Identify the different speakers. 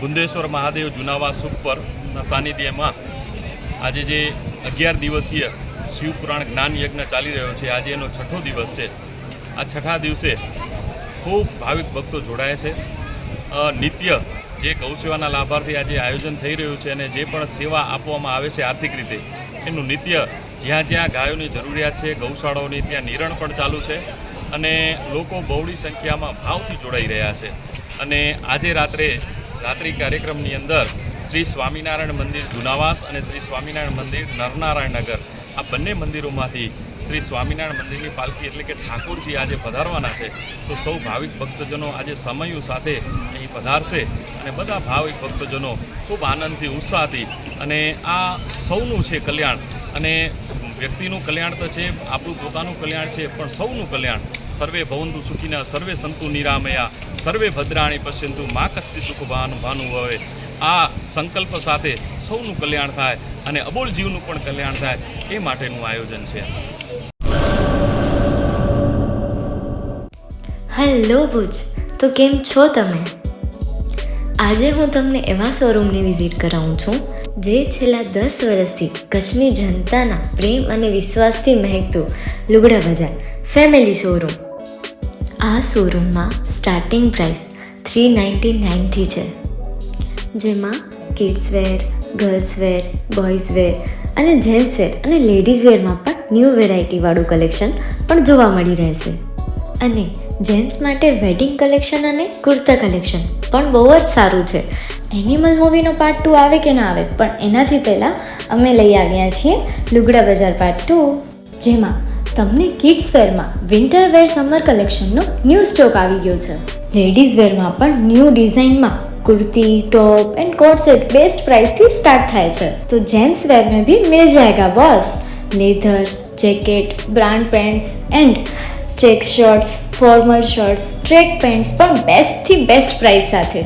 Speaker 1: ગુંદેશ્વર મહાદેવ જુનાવાસ ઉપરના સાનિધ્યમાં આજે જે 11 દિવસીય શિવપુરાણ જ્ઞાન યજ્ઞ ચાલી રહ્યો છે, આજે એનો 6થો દિવસ છે. આ 6થા દિવસે ખૂબ ભાવિક ભક્તો જોડાયા છે. નિત્ય જે ગૌસેવાના લાભાર્થી આજે આયોજન થઈ રહ્યું છે અને જે પણ સેવા આપવામાં આવે છે આર્થિક રીતે, એનું નિત્ય જ્યાં જ્યાં ગાયોની જરૂરિયાત છે, ગૌશાળાઓની ત્યાં નિરણ પણ ચાલુ છે અને લોકો બહોળી સંખ્યામાં ભાવથી જોડાઈ રહ્યા છે. અને આજે રાત્રિ કાર્યક્રમની અંદર શ્રી સ્વામિનારાયણ મંદિર જુનાવાસ અને શ્રી સ્વામિનારાયણ મંદિર નરનારાયણનગર, આ બંને મંદિરોમાંથી શ્રી સ્વામિનારાયણ મંદિરની પાલખી એટલે કે ઠાકોરજી આજે પધારવાના છે. તો સૌ ભાવિક ભક્તજનો આજે સમયો સાથે અહીં પધારશે અને બધા ભાવિક ભક્તજનો ખૂબ આનંદથી, ઉત્સાહથી, અને આ સૌનું છે કલ્યાણ. અને વ્યક્તિનું કલ્યાણ તો છે, આપણું પોતાનું કલ્યાણ છે, પણ સૌનું કલ્યાણ. સર્વે ભવંતુ સુખિનઃ, સર્વે સંતુ નિરામયા, સર્વે ભદ્રાણી પશ્યંતુ, મા કશ્ચિત દુઃખ ભાનુ ભવે. આ સંકલ્પ સાથે સૌનું કલ્યાણ થાય અને અબોલ જીવનું પણ કલ્યાણ થાય, એ માટેનું આયોજન છે.
Speaker 2: હેલો ભુજ, તો કેમ છો તમે? આજે હું તમને એવા શોરૂમની વિઝિટ કરાવું છું જે છેલ્લા 10 વર્ષથી કચ્છની જનતાના પ્રેમ અને વિશ્વાસથી મહેકતું લુગડા બજાર ફેમિલી શોરૂમ. આ શોરૂમમાં સ્ટાર્ટિંગ પ્રાઇસ 399થી છે, જેમાં kids wear, girls wear, boys wear અને જેન્ટ્સ વેર અને લેડીઝ વેરમાં પણ ન્યૂ વેરાયટીવાળું કલેક્શન પણ જોવા મળી રહેશે. અને જેન્ટ્સ માટે વેડિંગ કલેક્શન અને કુર્તા કલેક્શન પણ બહુ જ સારું છે. એનિમલ મૂવીનો પાર્ટ 2 આવે કે ના આવે, પણ એનાથી પહેલાં અમે લઈ આવ્યા છીએ લુગડા બજાર પાર્ટ 2, જેમાં તમને કિડ્સ વેરમાં વિન્ટર વેર સમર કલેક્શનનો ન્યૂ સ્ટોક આવી ગયો છે. લેડીઝ વેરમાં પણ ન્યૂ ડિઝાઇનમાં kurti, top and coat set best price थी स्टार्ट थाय छे. तो जेंट्स वेर में भी मिल जाएगा boss. Leather, jacket, brand pants and check shirts, formal shirts, track pants पर बेस्ट थी बेस्ट प्राइस साथे.